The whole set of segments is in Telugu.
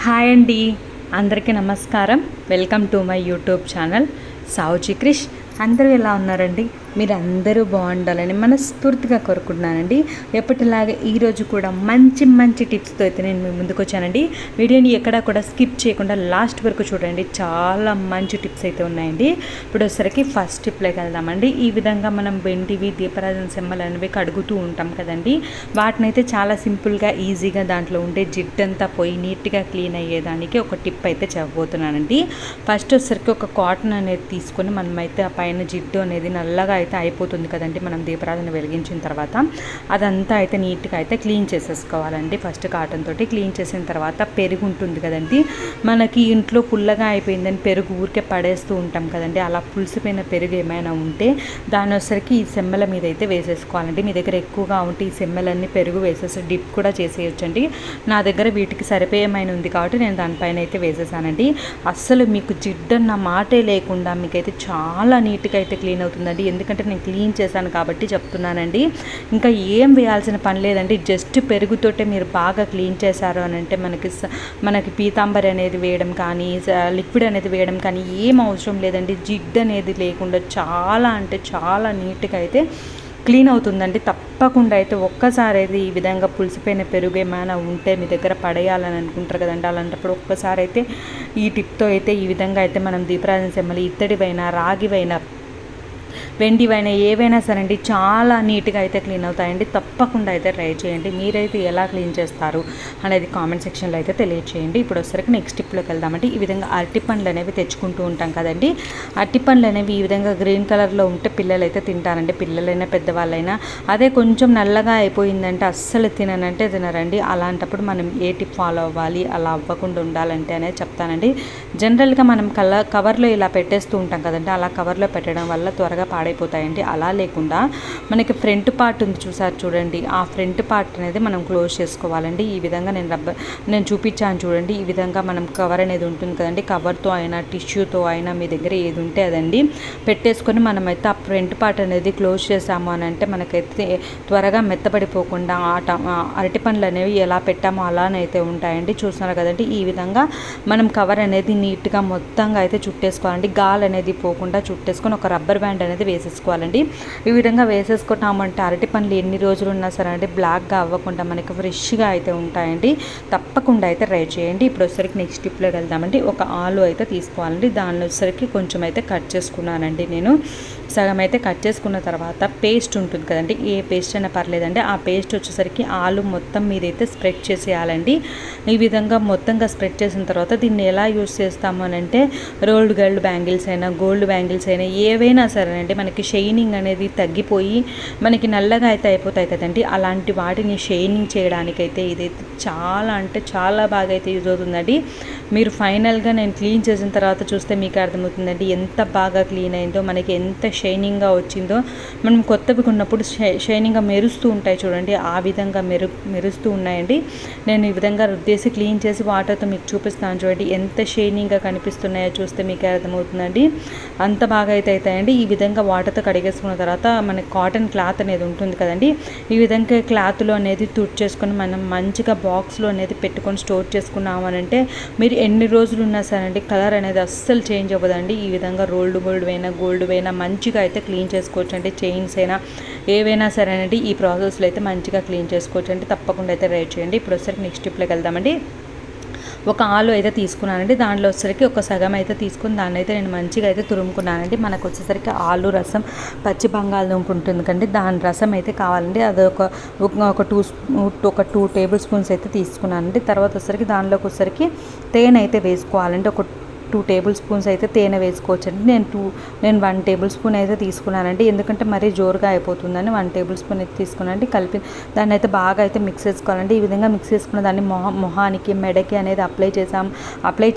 హాయ్ అండి, అందరికీ నమస్కారం. Welcome to my YouTube channel Savuji Krish. అందరూ ఎలా ఉన్నారండి? మీరు అందరూ బాగుండాలని మనస్ఫూర్తిగా కోరుకుంటున్నానండి. ఎప్పటిలాగా ఈరోజు కూడా మంచి మంచి టిప్స్తో అయితే నేను మీ ముందుకు వచ్చానండి. వీడియోని ఎక్కడా కూడా స్కిప్ చేయకుండా లాస్ట్ వరకు చూడండి. చాలా మంచి టిప్స్ అయితే ఉన్నాయండి. ఇప్పుడు వచ్చేసరికి ఫస్ట్ టిప్లోకి వెళ్దామండి. ఈ విధంగా మనం వెండివి దీపరాజన సెమ్మలు అనేవి కడుగుతూ ఉంటాం కదండి. వాటిని అయితే చాలా సింపుల్గా ఈజీగా దాంట్లో ఉండే జిడ్డంతా పోయి నీట్గా క్లీన్ అయ్యేదానికి ఒక టిప్ అయితే చెప్పబోతున్నానండి. ఫస్ట్ వచ్చేసరికి ఒక కాటన్ అనేది తీసుకొని మనమైతే ఆ పైన జిడ్డు అనేది నల్లగా అయితే అయిపోతుంది కదండి. మనం దీపరాజన వెలిగించిన తర్వాత అదంతా అయితే నీట్గా అయితే క్లీన్ చేసేసుకోవాలండి. ఫస్ట్ కాటన్ తోటి క్లీన్ చేసిన తర్వాత పెరుగు ఉంటుంది కదండి. మనకి ఇంట్లో పుల్లగా అయిపోయిందని పెరుగు ఊరికే పడేస్తూ ఉంటాం కదండి. అలా పులిసిపోయిన పెరుగు ఏమైనా ఉంటే దాని వచ్చరికి ఈ సెమ్మల మీద అయితే వేసేసుకోవాలండి. మీ దగ్గర ఎక్కువగా ఉంటే ఈ సెమ్మలన్నీ పెరుగు వేసేసి డిప్ కూడా చేసేయచ్చండి. నా దగ్గర వీటికి సరిపోయేమైన ఉంది కాబట్టి నేను దానిపైన అయితే వేసేసానండి. అస్సలు మీకు జిడ్డన్న మాటే లేకుండా మీకైతే చాలా నీట్గా అయితే క్లీన్ అవుతుందండి. ఎందుకంటే నేను క్లీన్ చేశాను కాబట్టి చెప్తున్నానండి. ఇంకా ఏం వేయాల్సిన పని లేదండి. జస్ట్ పెరుగుతోటే మీరు బాగా క్లీన్ చేశారు అని అంటే మనకి పీతాంబరి అనేది వేయడం కానీ లిక్విడ్ అనేది వేయడం కానీ ఏం అవసరం లేదండి. జిడ్డు అనేది లేకుండా చాలా అంటే చాలా నీట్గా అయితే క్లీన్ అవుతుందండి. తప్పకుండా అయితే ఒక్కసారి అయితే ఈ విధంగా పులిసిపోయిన పెరుగు ఏమైనా ఉంటే మీ దగ్గర పడేయాలని అనుకుంటారు కదండి. అలాంటప్పుడు ఒక్కసారి అయితే ఈ టిప్తో అయితే ఈ విధంగా అయితే మనం దీపరాజన సెమ్మలు ఇత్తడివైనా రాగివైనా వెండివైనా ఏవైనా సరే అండి చాలా నీట్గా అయితే క్లీన్ అవుతాయండి. తప్పకుండా అయితే ట్రై చేయండి. మీరైతే ఎలా క్లీన్ చేస్తారు అనేది కామెంట్ సెక్షన్లో అయితే తెలియచేయండి. ఇప్పుడు వచ్చరికి నెక్స్ట్ టిప్లోకి వెళ్దామంటే ఈ విధంగా అరటిపండ్లు అనేవి తెచ్చుకుంటూ ఉంటాం కదండి. అరటిపండ్లు అనేవి ఈ విధంగా గ్రీన్ కలర్లో ఉంటే పిల్లలు అయితే తింటారండి. పిల్లలైనా పెద్దవాళ్ళైనా. అదే కొంచెం నల్లగా అయిపోయిందంటే అస్సలు తిననంటే తినరండి. అలాంటప్పుడు మనం ఏ టిప్ ఫాలో అవ్వాలి, అలా అవ్వకుండా ఉండాలంటే అనేది చెప్తానండి. జనరల్గా మనం కవర్లో ఇలా పెట్టేస్తూ ఉంటాం కదండి. అలా కవర్లో పెట్టడం వల్ల త్వరగా పాడైపోతాయండి. అలా లేకుండా మనకి ఫ్రంట్ పార్ట్ ఉంది చూసారు చూడండి. ఆ ఫ్రంట్ పార్ట్ అనేది మనం క్లోజ్ చేసుకోవాలండి. ఈ విధంగా నేను చూపించాను చూడండి. ఈ విధంగా మనం కవర్ అనేది ఉంటుంది కదండి. కవర్తో అయినా టిష్యూతో అయినా మీ దగ్గర ఏది ఉంటే అదండి పెట్టేసుకొని మనమైతే ఆ ఫ్రంట్ పార్ట్ అనేది క్లోజ్ చేసాము అని అంటే మనకైతే త్వరగా మెత్తబడిపోకుండా అరటి పండ్లు అనేవి ఎలా పెట్టామో అలానైతే ఉంటాయండి. చూస్తున్నారు కదండి. ఈ విధంగా మనం కవర్ అనేది నీట్గా మొత్తంగా అయితే చుట్టేసుకోవాలండి. గాలి అనేది పోకుండా చుట్టేసుకొని ఒక రబ్బర్ బ్యాండ్ అనేది వేసేసుకోవాలండి. ఈ విధంగా వేసేసుకుంటామంటే అరటి పండ్లు ఎన్ని రోజులు ఉన్నా సరే అంటే బ్లాక్గా అవ్వకుండా మనకి ఫ్రెష్గా అయితే ఉంటాయండి. తప్పకుండా అయితే ట్రై చేయండి. ఇప్పుడు వచ్చరికి నెక్స్ట్ టిప్లోకి వెళ్దామండి. ఒక ఆలు అయితే తీసుకోవాలండి. దానిలో వచ్చరికి కొంచెం అయితే కట్ చేసుకున్నానండి. నేను సగం అయితే కట్ చేసుకున్న తర్వాత పేస్ట్ ఉంటుంది కదండి. ఏ పేస్ట్ అయినా పర్లేదండి. ఆ పేస్ట్ వచ్చేసరికి ఆలు మొత్తం మీదైతే స్ప్రెడ్ చేసేయాలండి. ఈ విధంగా మొత్తంగా స్ప్రెడ్ చేసిన తర్వాత దీన్ని ఎలా యూస్ చేస్తాము అని అంటే రోల్డ్ గోల్డ్ బ్యాంగిల్స్ అయినా గోల్డ్ బ్యాంగిల్స్ అయినా ఏవైనా సరే అంటే మనకి షైనింగ్ అనేది తగ్గిపోయి మనకి నల్లగా అయితే అయిపోతాయి కదండి. అలాంటి వాటిని షైనింగ్ చేయడానికైతే ఇదైతే చాలా అంటే చాలా బాగా అయితే యూజ్ అవుతుందండి. మీరు ఫైనల్గా నేను క్లీన్ చేసిన తర్వాత చూస్తే మీకు అర్థమవుతుందండి ఎంత బాగా క్లీన్ అయిందో, మనకి ఎంత షైనింగ్గా వచ్చిందో. మనం కొత్తవి కొన్నప్పుడు షైనింగ్గా మెరుస్తూ ఉంటాయి చూడండి. ఆ విధంగా మెరుస్తూ ఉన్నాయండి. నేను ఈ విధంగా రుద్దేసి క్లీన్ చేసి వాటర్తో మీకు చూపిస్తాను చూడండి. ఎంత షైనింగ్గా కనిపిస్తున్నాయో చూస్తే మీకు అర్థమవుతుందండి. అంత బాగా అయితే అవుతాయండి. ఈ విధంగా వాటర్తో కడిగేసుకున్న తర్వాత మనకి కాటన్ క్లాత్ అనేది ఉంటుంది కదండి. ఈ విధంగా క్లాత్లో అనేది తుడిచేసుకొని మనం మంచిగా బాక్స్లో అనేది పెట్టుకొని స్టోర్ చేసుకున్నాము అని అంటే మీరు ఎన్ని రోజులు ఉన్నా సరే అండి కలర్ అనేది అస్సలు చేంజ్ అవ్వదండి. ఈ విధంగా రోల్డ్ గోల్డ్ అయినా మంచిగా అయితే క్లీన్ చేసుకోవచ్చు అండి. చైన్స్ అయినా ఏవైనా సరేనండి ఈ ప్రాసెస్లో అయితే మంచిగా క్లీన్ చేసుకోవచ్చు అండి. తప్పకుండా అయితే ట్రై చేయండి. ఇప్పుడు వచ్చేసరికి నెక్స్ట్ టిప్లోకి వెళ్దామండి. ఒక ఆలు అయితే తీసుకున్నానండి. దాంట్లో వచ్చేసరికి ఒక సగం అయితే తీసుకుని దాన్ని అయితే నేను మంచిగా అయితే తురుముకున్నానండి. మనకు వచ్చేసరికి ఆలు రసం పచ్చి బంగాళదుంప ఉంటుంది కండి. దాని రసం అయితే కావాలండి. అది ఒక 2 టేబుల్ స్పూన్స్ అయితే తీసుకున్నానండి. తర్వాత వచ్చేసరికి దానిలోకి వచ్చేసరికి తేనె అయితే వేసుకోవాలండి. ఒక 2 టేబుల్ స్పూన్స్ అయితే తేనె వేసుకోవచ్చండి. నేను 1 టేబుల్ స్పూన్ అయితే తీసుకున్నానండి. ఎందుకంటే మరీ జోరుగా అయిపోతుందని 1 టేబుల్ స్పూన్ అయితే తీసుకున్నానండి. కలిపి దాన్ని అయితే బాగా అయితే మిక్స్ చేసుకోవాలండి. ఈ విధంగా మిక్స్ చేసుకున్న దాన్ని మొహానికి మెడకి అనేది అప్లై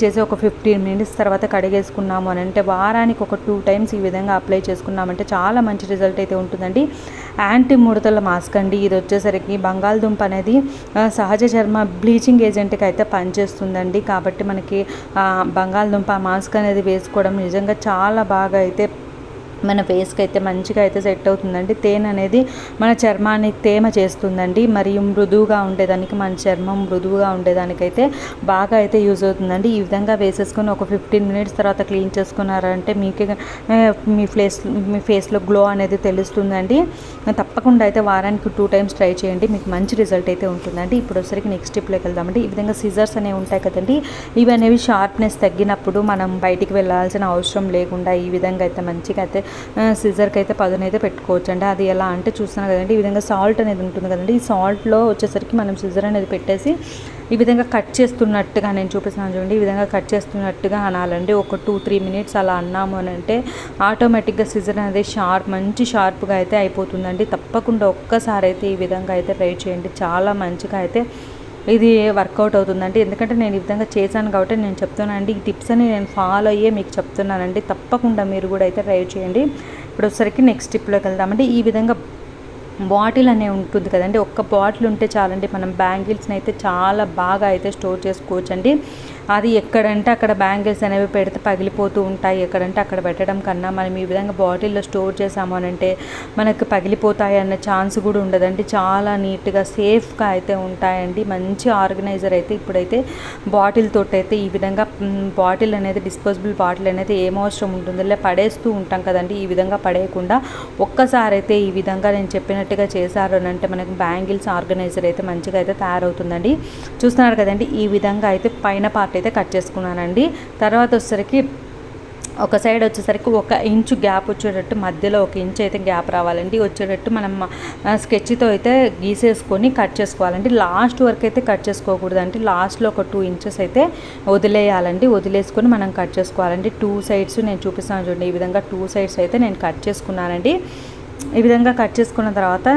చేసి ఒక 15 మినిట్స్ తర్వాత కడిగేసుకున్నాము అని అంటే వారానికి ఒక 2 టైమ్స్ ఈ విధంగా అప్లై చేసుకున్నామంటే చాలా మంచి రిజల్ట్ అయితే ఉంటుందండి. యాంటీ ముడతల మాస్క్ అండి. ఇది వచ్చేసరికి బంగాళదుంప అనేది సహజ చర్మ బ్లీచింగ్ ఏజెంట్కి అయితే పనిచేస్తుందండి. కాబట్టి మనకి బంగాళదుంప మాస్క్ అనేది వేసుకోవడం నిజంగా చాలా బాగా అయితే మన ఫేస్కి అయితే మంచిగా అయితే సెట్ అవుతుందండి. తేనె అనేది మన చర్మాన్ని తేమ చేస్తుందండి, మరియు మృదువుగా ఉండేదానికి, మన చర్మం మృదువుగా ఉండేదానికైతే బాగా అయితే యూజ్ అవుతుందండి. ఈ విధంగా వేసేసుకొని ఒక 15 మినిట్స్ తర్వాత క్లీన్ చేసుకున్నారంటే మీకే మీ ఫేస్లో గ్లో అనేది తెలుస్తుందండి. తప్పకుండా అయితే వారానికి 2 టైమ్స్ ట్రై చేయండి, మీకు మంచి రిజల్ట్ అయితే ఉంటుందండి. ఇప్పుడు వచ్చరికి నెక్స్ట్ స్టెప్లోకి వెళ్దామండి. ఈ విధంగా సిజర్స్ అనేవి ఉంటాయి కదండి, ఇవి అనేవి షార్ప్నెస్ తగ్గినప్పుడు మనం బయటికి వెళ్ళాల్సిన అవసరం లేకుండా ఈ విధంగా అయితే మంచిగా అయితే సిజర్కి అయితే పదునైతే పెట్టుకోవచ్చు అండి. అది ఎలా అంటే చూస్తున్నాను కదండి, ఈ విధంగా సాల్ట్ అనేది ఉంటుంది కదండి, ఈ సాల్ట్లో వచ్చేసరికి మనం సిజర్ అనేది పెట్టేసి ఈ విధంగా కట్ చేస్తున్నట్టుగా నేను చూపిస్తున్నాను చూడండి, ఈ విధంగా కట్ చేస్తున్నట్టుగా అనాలండి. ఒక 2-3 మినిట్స్ అలా అన్నాము అని అంటే ఆటోమేటిక్గా సిజర్ అనేది మంచి షార్ప్గా అయితే అయిపోతుందండి. తప్పకుండా ఒక్కసారి అయితే ఈ విధంగా అయితే ట్రై చేయండి, చాలా మంచిగా అయితే ఇది వర్కౌట్ అవుతుందండి. ఎందుకంటే నేను ఈ విధంగా చేశాను కాబట్టి నేను చెప్తున్నానండి, ఈ టిప్స్ అని నేను ఫాలో అయ్యే మీకు చెప్తున్నానండి. తప్పకుండా మీరు కూడా అయితే ట్రై చేయండి. ఇప్పుడు వచ్చేసరికి నెక్స్ట్ టిప్లోకి వెళ్దామండి. ఈ విధంగా బాటిల్ అనే ఉంటుంది కదండి, ఒక్క బాటిల్ ఉంటే చాలండి, మనం బ్యాంగిల్స్ని అయితే చాలా బాగా అయితే స్టోర్ చేసుకోవచ్చండి. అది ఎక్కడంటే అక్కడ బ్యాంగిల్స్ అనేవి పెడితే పగిలిపోతూ ఉంటాయి, ఎక్కడంటే అక్కడ పెట్టడం కన్నా మనం ఈ విధంగా బాటిల్లో స్టోర్ చేసాము అని అంటే మనకు పగిలిపోతాయి అన్న ఛాన్స్ కూడా ఉండదండి. చాలా నీట్గా సేఫ్గా అయితే ఉంటాయండి. మంచి ఆర్గనైజర్ అయితే ఇప్పుడైతే బాటిల్ తోటి అయితే ఈ విధంగా బాటిల్ అనేది డిస్పోజబుల్ బాటిల్ అనేది ఏమవసరం ఉంటుంది, పడేస్తూ ఉంటాం కదండి, ఈ విధంగా పడేయకుండా ఒక్కసారి అయితే ఈ విధంగా నేను చెప్పినట్టుగా చేశారు అని అంటే మనకి బ్యాంగిల్స్ ఆర్గనైజర్ అయితే మంచిగా అయితే తయారవుతుందండి. చూస్తున్నారు కదండి, ఈ విధంగా అయితే పైన పార్ట్ అయితే కట్ చేసుకున్నానండి. తర్వాత వచ్చేసరికి ఒక సైడ్ వచ్చేసరికి 1 ఇంచు గ్యాప్ వచ్చేటట్టు, మధ్యలో 1 ఇంచు అయితే గ్యాప్ రావాలండి వచ్చేటట్టు మనం స్కెచ్తో అయితే గీసేసుకొని కట్ చేసుకోవాలండి. లాస్ట్ వరకు అయితే కట్ చేసుకోకూడదండి, లాస్ట్లో ఒక 2 ఇంచెస్ అయితే వదిలేయాలండి. వదిలేసుకొని మనం కట్ చేసుకోవాలండి. 2 సైడ్స్ నేను చూపిస్తాను చూడండి, ఈ విధంగా 2 సైడ్స్ అయితే నేను కట్ చేసుకున్నానండి. ఈ విధంగా కట్ చేసుకున్న తర్వాత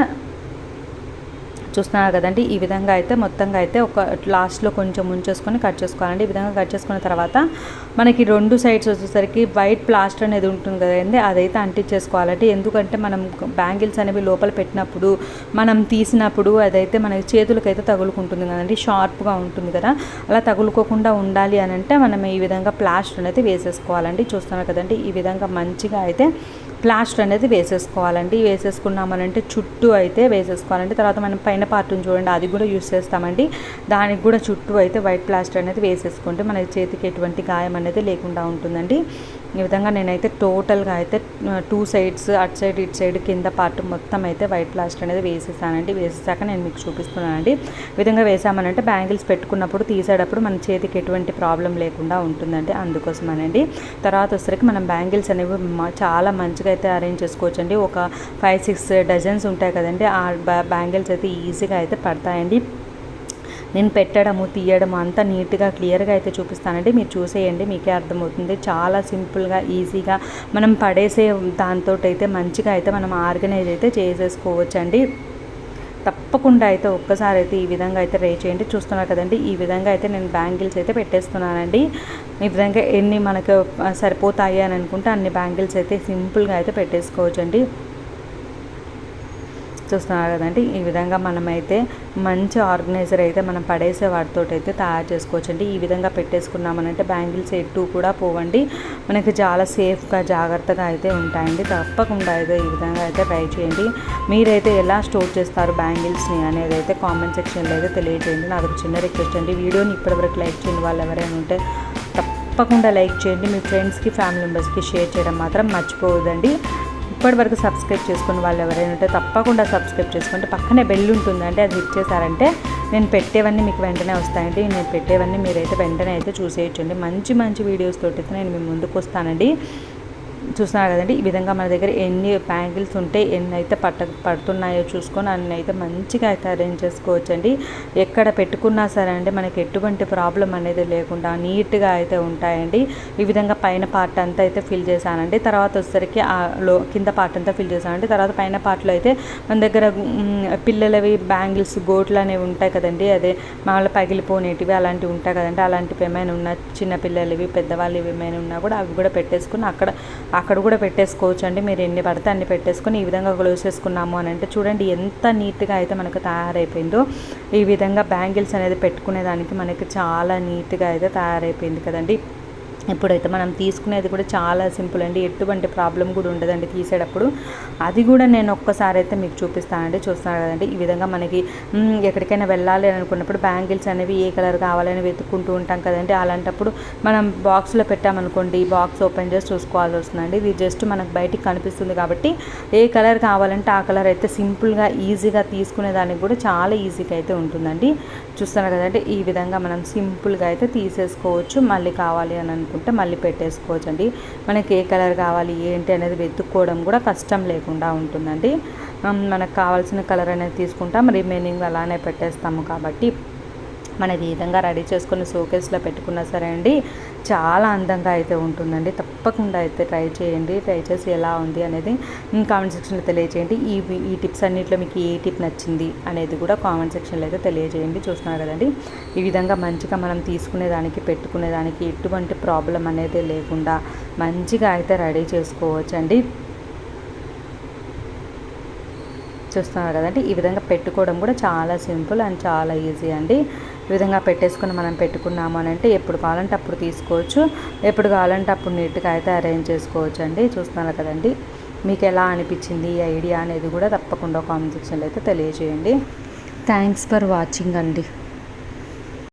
చూస్తున్నారు కదండి, ఈ విధంగా అయితే మొత్తంగా అయితే ఒక లాస్ట్లో కొంచెం ఉంచేసుకొని కట్ చేసుకోవాలండి. ఈ విధంగా కట్ చేసుకున్న తర్వాత మనకి 2 సైడ్స్ వచ్చేసరికి వైట్ ప్లాస్టర్ అనేది ఉంటుంది కదండి, అదైతే అంటించేసుకోవాలండి. ఎందుకంటే మనం బ్యాంగిల్స్ అనేవి లోపల పెట్టినప్పుడు మనం తీసినప్పుడు అదైతే మనకి చేతులకైతే తగులుకుంటుంది కదండి, షార్ప్గా ఉంటుంది కదా, అలా తగులుకోకుండా ఉండాలి అని అంటే మనం ఈ విధంగా ప్లాస్టర్ అనేది వేసేసుకోవాలండి. చూస్తున్నారు కదండి, ఈ విధంగా మంచిగా అయితే ప్లాస్టర్ అనేది వేసేసుకోవాలండి. వేసేసుకున్నామనంటే చుట్టూ అయితే వేసేసుకోవాలండి. తర్వాత మనం పైన పార్ట్ని చూడండి, అది కూడా యూస్ చేస్తామండి, దానికి కూడా చుట్టూ అయితే వైట్ ప్లాస్టర్ అనేది వేసేసుకుంటే మన చేతికి ఎటువంటి గాయం అనేది లేకుండా ఉంటుందండి. ఈ విధంగా నేనైతే టోటల్గా అయితే 2 సైడ్స్ అటు సైడ్ ఇటు సైడ్ కింద పార్ట్ మొత్తం అయితే వైట్ ప్లాస్టర్ అనేది వేసేసానండి. వేసేసాక నేను మీకు చూపిస్తున్నానండి. ఈ విధంగా వేసామనంటే బ్యాంగిల్స్ పెట్టుకున్నప్పుడు తీసేటప్పుడు మన చేతికి ఎటువంటి ప్రాబ్లం లేకుండా ఉంటుందండి, అందుకోసమనండి. తర్వాత వచ్చేసరికి మనం బ్యాంగిల్స్ అనేవి చాలా మంచిగా అయితే అరేంజ్ చేసుకోవచ్చండి. ఒక 5-6 డజన్స్ ఉంటాయి కదండి, ఆ బ్యాంగిల్స్ అయితే ఈజీగా అయితే పడతాయండి. నేను పెట్టడము తీయడము అంతా నీట్గా క్లియర్గా అయితే చూపిస్తానండి, మీరు చూసేయండి, మీకే అర్థమవుతుంది. చాలా సింపుల్గా ఈజీగా మనం పడేసే దాంతో అయితే మంచిగా అయితే మనం ఆర్గనైజ్ అయితే చేసేసుకోవచ్చండి. తప్పకుండా అయితే ఒక్కసారి అయితే ఈ విధంగా అయితే ట్రై చేయండి. చూస్తున్నారు కదండి, ఈ విధంగా అయితే నేను బ్యాంగిల్స్ అయితే పెట్టేస్తున్నానండి. ఈ విధంగా ఎన్ని మనకు సరిపోతాయి అని అనుకుంటే అన్ని బ్యాంగిల్స్ అయితే సింపుల్గా అయితే పెట్టేసుకోవచ్చండి. చూస్తున్నారు కదండి, ఈ విధంగా మనమైతే మంచి ఆర్గనైజర్ అయితే మనం పడేసే వాటితో అయితే తయారు చేసుకోవచ్చండి. ఈ విధంగా పెట్టేసుకున్నామనంటే బ్యాంగిల్స్ ఎటు కూడా పోవండి, మనకి చాలా సేఫ్గా జాగ్రత్తగా అయితే ఉంటాయండి. తప్పకుండా అయితే ఈ విధంగా అయితే ట్రై చేయండి. మీరైతే ఎలా స్టోర్ చేస్తారు బ్యాంగిల్స్ని అనేది అయితే కామెంట్ సెక్షన్లో అయితే తెలియజేయండి. నాకు ఒక చిన్న రిక్వెస్ట్ అండి, వీడియోని ఇప్పటివరకు లైక్ చేయండి, వాళ్ళు ఎవరైనా ఉంటే తప్పకుండా లైక్ చేయండి. మీ ఫ్రెండ్స్కి ఫ్యామిలీ మెంబర్స్కి షేర్ చేయడం మాత్రం మర్చిపోవద్దండి. ఇప్పటివరకు సబ్స్క్రైబ్ చేసుకుని వాళ్ళు ఎవరైనా ఉంటే తప్పకుండా సబ్స్క్రైబ్ చేసుకుంటే పక్కనే బెల్ ఉంటుందండి, అది హిట్ చేశారంటే నేను పెట్టేవన్నీ మీకు వెంటనే వస్తాయండి. నేను పెట్టేవన్నీ మీరైతే వెంటనే అయితే చూసేయచ్చండి. మంచి మంచి వీడియోస్ తోటి అయితే నేను మీ ముందుకు వస్తానండి. చూస్తున్నారు కదండి, ఈ విధంగా మన దగ్గర ఎన్ని బ్యాంగిల్స్ ఉంటే ఎన్ని అయితే పడుతున్నాయో చూసుకొని అన్ని అయితే మంచిగా అయితే అరేంజ్ చేసుకోవచ్చండి. ఎక్కడ పెట్టుకున్నా సరే అండి మనకి ఎటువంటి ప్రాబ్లం అనేది లేకుండా నీట్గా అయితే ఉంటాయండి. ఈ విధంగా పైన పార్ట్ అంతా అయితే ఫిల్ చేశానండి. తర్వాత వచ్చేసరికి కింద పార్ట్ అంతా ఫిల్ చేశానండి. తర్వాత పైన పార్ట్లో అయితే మన దగ్గర పిల్లలవి బ్యాంగిల్స్ గోట్లు అనేవి ఉంటాయి కదండి, అదే మామూలు పగిలిపోనేటివి అలాంటివి ఉంటాయి కదండి, అలాంటివి ఏమైనా ఉన్నా చిన్నపిల్లలవి పెద్దవాళ్ళవి ఏమైనా ఉన్నా కూడా అవి కూడా పెట్టేసుకుని అక్కడ కూడా పెట్టేసుకోవచ్చు అండి. మీరు ఎన్ని పడితే అన్ని పెట్టేసుకొని ఈ విధంగా క్లోజ్ చేసుకున్నాము అని అంటే చూడండి ఎంత నీట్గా అయితే మనకు తయారైపోయిందో. ఈ విధంగా బ్యాంగిల్స్ అనేది పెట్టుకునేదానికి మనకి చాలా నీట్గా అయితే తయారైపోయింది కదండి. ఇప్పుడైతే మనం తీసుకునేది కూడా చాలా సింపుల్ అండి, ఎటువంటి ప్రాబ్లం కూడా ఉండదండి తీసేటప్పుడు. అది కూడా నేను ఒక్కసారి అయితే మీకు చూపిస్తానండి. చూస్తున్నారు కదండి, ఈ విధంగా మనకి ఎక్కడికైనా వెళ్ళాలి అని అనుకున్నప్పుడు బ్యాంగిల్స్ అనేవి ఏ కలర్ కావాలని వెతుక్కుంటూ ఉంటాం కదండి. అలాంటప్పుడు మనం బాక్స్లో పెట్టామనుకోండి, బాక్స్ ఓపెన్ చేసి చూసుకోవాల్సి వస్తుందండి. ఇది జస్ట్ మనకు బయటికి కనిపిస్తుంది కాబట్టి ఏ కలర్ కావాలంటే ఆ కలర్ అయితే సింపుల్గా ఈజీగా తీసుకునే దానికి కూడా చాలా ఈజీగా అయితే ఉంటుందండి. చూస్తున్నారు కదండి, ఈ విధంగా మనం సింపుల్గా అయితే తీసేసుకోవచ్చు. మళ్ళీ కావాలి అని అనుకుంటే మళ్ళీ పెట్టేసుకోవచ్చు అండి. మనకి ఏ కలర్ కావాలి ఏంటి అనేది వెతుక్కోవడం కూడా కష్టం లేకుండా ఉంటుందండి. మనకు కావాల్సిన కలర్ అనేది తీసుకుంటాం, రిమైనింగ్ అలానే పెట్టేస్తాము. కాబట్టి మనది ఈ విధంగా రెడీ చేసుకుని షోకేస్లో పెట్టుకున్నా సరే అండి, చాలా అందంగా అయితే ఉంటుందండి. తప్పకుండా అయితే ట్రై చేయండి. ట్రై చేసి ఎలా ఉంది అనేది కామెంట్ సెక్షన్లో తెలియజేయండి. ఈ టిప్స్ అన్నింటిలో మీకు ఏ టిప్ నచ్చింది అనేది కూడా కామెంట్ సెక్షన్లో అయితే తెలియజేయండి. చూస్తున్నారు కదండి, ఈ విధంగా మంచిగా మనం తీసుకునేదానికి పెట్టుకునేదానికి ఎటువంటి ప్రాబ్లం అనేది లేకుండా మంచిగా అయితే రెడీ చేసుకోవచ్చండి. చూస్తున్నారు కదండి, ఈ విధంగా పెట్టుకోవడం కూడా చాలా సింపుల్ అండ్ చాలా ఈజీ అండి. ఈ విధంగా పెట్టేసుకుని మనం పెట్టుకున్నాము అని అంటే ఎప్పుడు కావాలంటే అప్పుడు తీసుకోవచ్చు, ఎప్పుడు కావాలంటే అప్పుడు నీట్గా అయితే అరేంజ్ చేసుకోవచ్చు అండి. చూస్తున్నారు కదండి, మీకు ఎలా అనిపించింది ఈ ఐడియా అనేది కూడా తప్పకుండా కామెంట్ సెక్షన్లో అయితే తెలియజేయండి. థ్యాంక్స్ ఫర్ వాచింగ్ అండి.